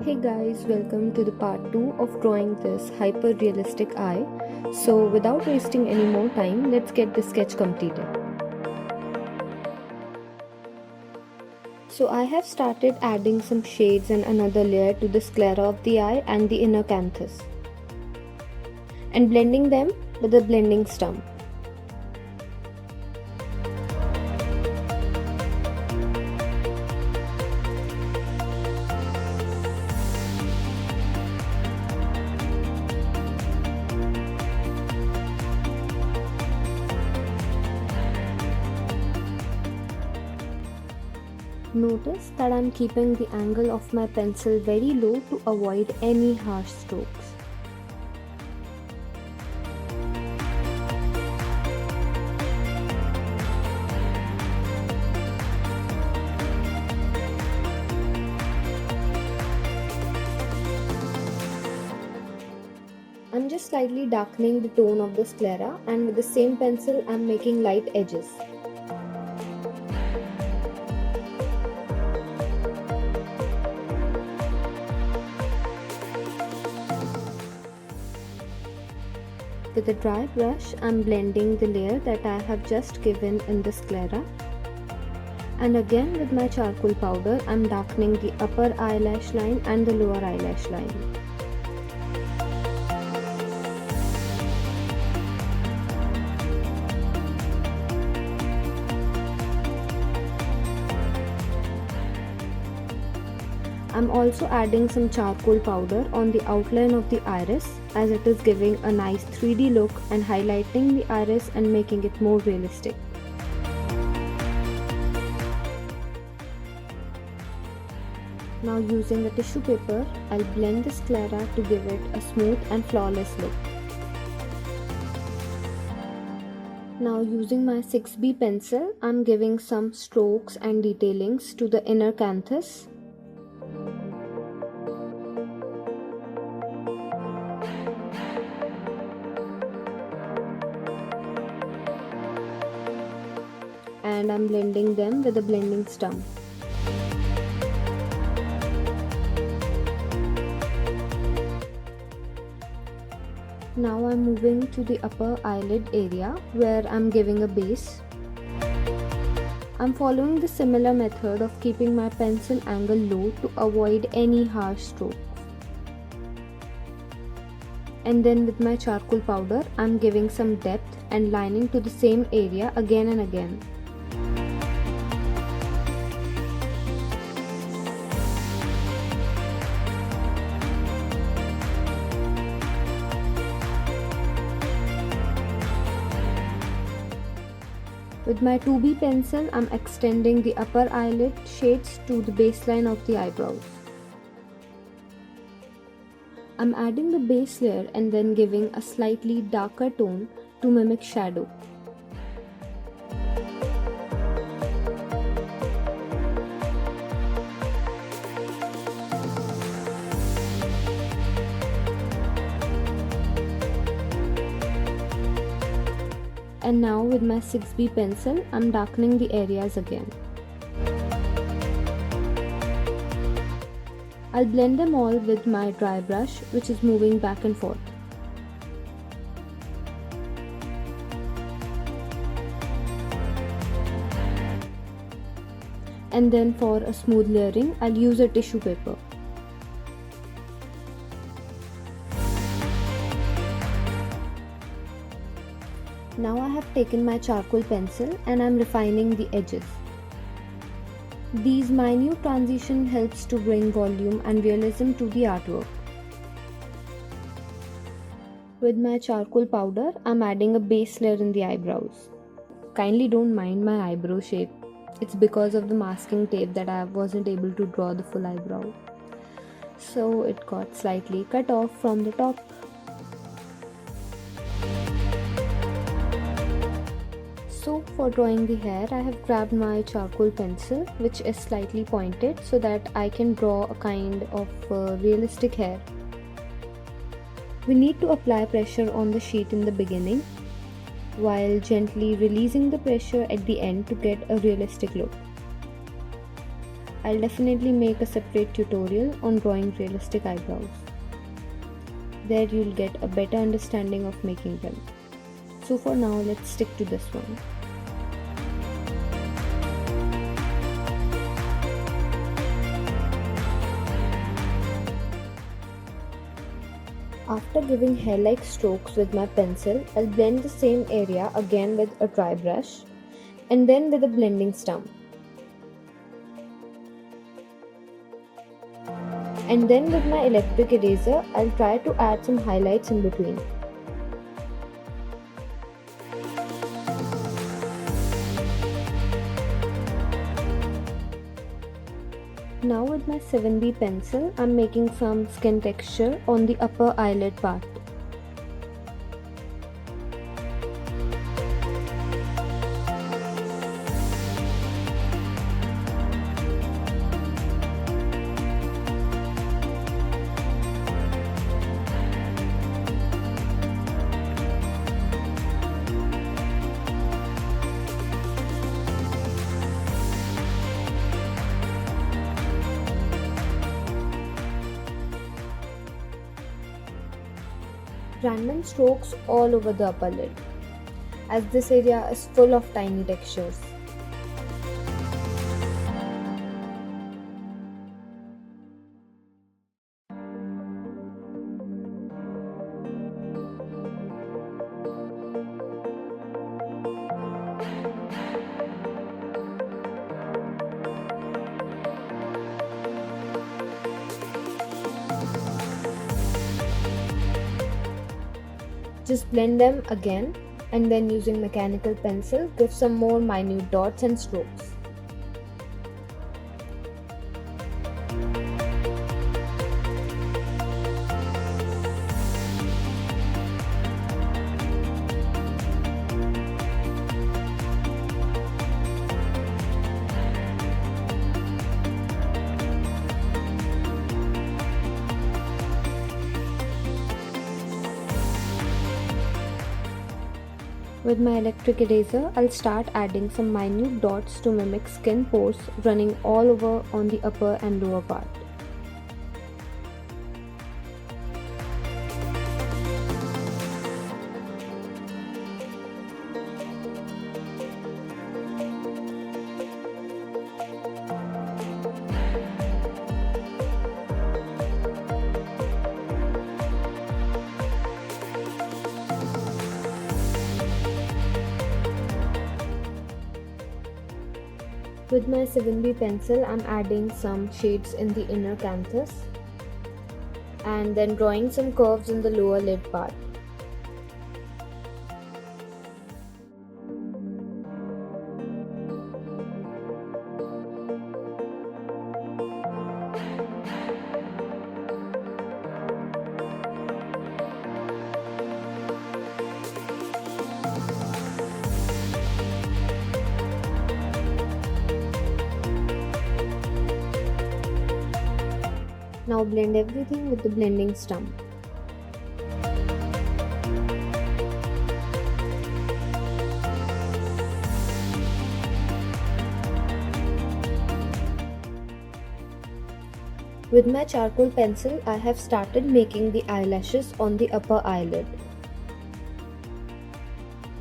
Hey guys, welcome to the part 2 of drawing this hyper realistic eye. So, without wasting any more time, let's get this sketch completed. So, I have started adding some shades and another layer to the sclera of the eye and the inner canthus, and blending them with a blending stump. Notice that I'm keeping the angle of my pencil very low to avoid any harsh strokes. I'm just slightly darkening the tone of the sclera, and with the same pencil I'm making light edges. With a dry brush, I'm blending the layer that I have just given in the sclera. And again with my charcoal powder, I'm darkening the upper eyelash line and the lower eyelash line. I'm also adding some charcoal powder on the outline of the iris, as it is giving a nice 3D look and highlighting the iris and making it more realistic. Now using a tissue paper, I'll blend the sclera to give it a smooth and flawless look. Now using my 6B pencil, I'm giving some strokes and detailings to the inner canthus. And I'm blending them with a blending stump. Now I'm moving to the upper eyelid area where I'm giving a base. I'm following the similar method of keeping my pencil angle low to avoid any harsh strokes. And then with my charcoal powder, I'm giving some depth and lining to the same area again and again. With my 2B pencil, I'm extending the upper eyelid shades to the baseline of the eyebrows. I'm adding the base layer and then giving a slightly darker tone to mimic shadow. And now with my 6B pencil, I'm darkening the areas again. I'll blend them all with my dry brush, which is moving back and forth. And then for a smooth layering, I'll use a tissue paper. Now I have taken my charcoal pencil and I'm refining the edges. These minute transition helps to bring volume and realism to the artwork. With my charcoal powder, I'm adding a base layer in the eyebrows. Kindly don't mind my eyebrow shape. It's because of the masking tape that I wasn't able to draw the full eyebrow. So it got slightly cut off from the top. So for drawing the hair, I have grabbed my charcoal pencil, which is slightly pointed, so that I can draw a kind of realistic hair. We need to apply pressure on the sheet in the beginning, while gently releasing the pressure at the end to get a realistic look. I'll definitely make a separate tutorial on drawing realistic eyebrows. There you'll get a better understanding of making them. So for now, let's stick to this one. After giving hair-like strokes with my pencil, I'll blend the same area again with a dry brush and then with a blending stump. And then with my electric eraser, I'll try to add some highlights in between. Now with my 7B pencil, I'm making some skin texture on the upper eyelid part. Random strokes all over the upper lid, as this area is full of tiny textures. Just blend them again and then using mechanical pencil, give some more minute dots and strokes. With my electric eraser, I'll start adding some minute dots to mimic skin pores running all over on the upper and lower part. With my 7B pencil, I'm adding some shades in the inner canthus and then drawing some curves in the lower lid part. Now blend everything with the blending stump. With my charcoal pencil, I have started making the eyelashes on the upper eyelid.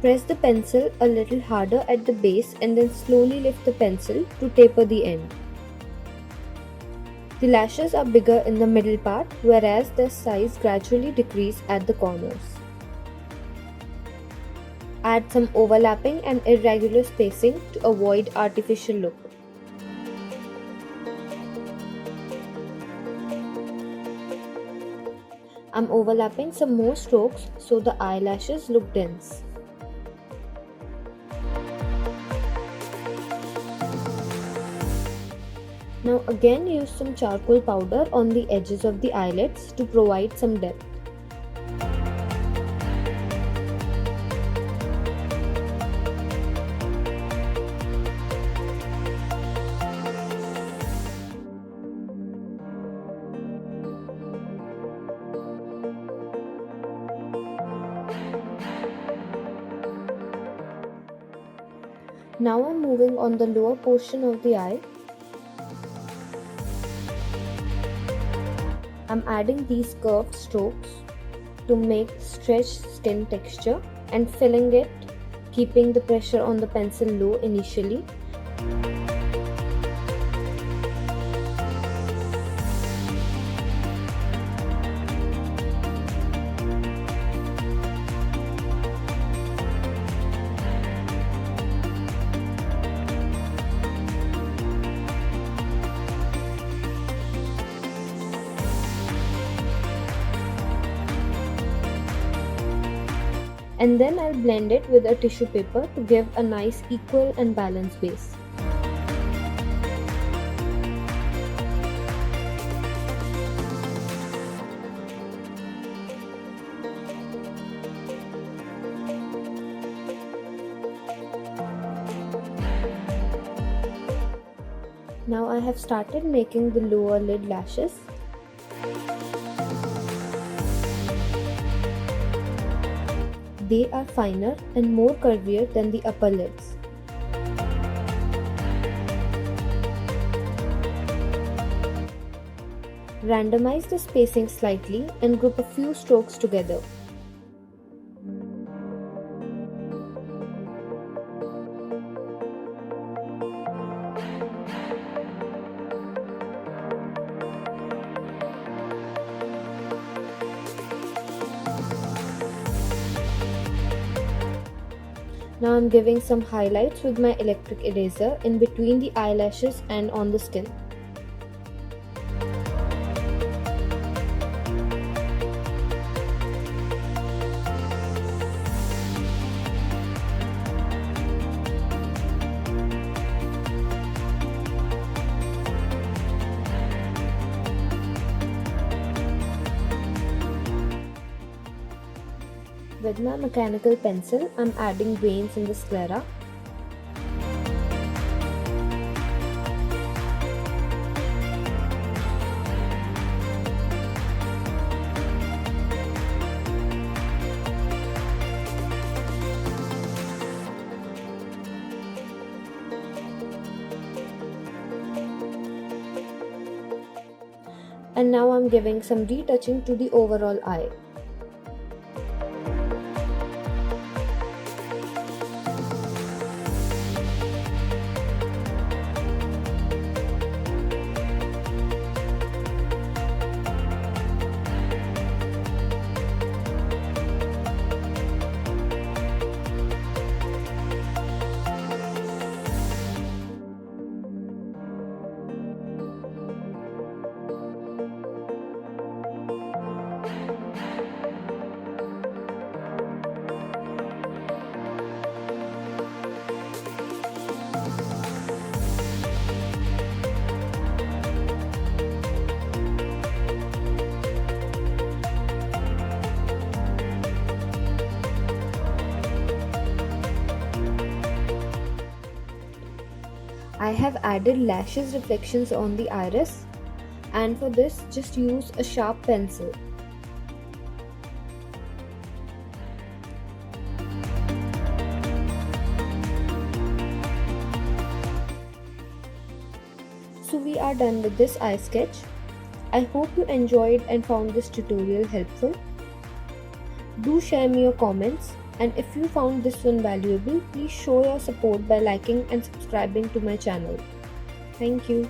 Press the pencil a little harder at the base and then slowly lift the pencil to taper the end. The lashes are bigger in the middle part, whereas their size gradually decrease at the corners. Add some overlapping and irregular spacing to avoid artificial look. I'm overlapping some more strokes so the eyelashes look dense. Now again use some charcoal powder on the edges of the eyelids to provide some depth. Now I'm moving on the lower portion of the eye. I'm adding these curved strokes to make stretched skin texture and filling it, keeping the pressure on the pencil low initially. And then I'll blend it with a tissue paper to give a nice equal and balanced base. Now I have started making the lower lid lashes. They are finer and more curvier than the upper lids. Randomize the spacing slightly and group a few strokes together. Now I'm giving some highlights with my electric eraser in between the eyelashes and on the skin. With my mechanical pencil, I'm adding veins in the sclera. And now I'm giving some retouching to the overall eye. I have added lashes reflections on the iris, and for this just use a sharp pencil. So we are done with this eye sketch. I hope you enjoyed and found this tutorial helpful. Do share me your comments, and if you found this one valuable, please show your support by liking and subscribing to my channel. Thank you.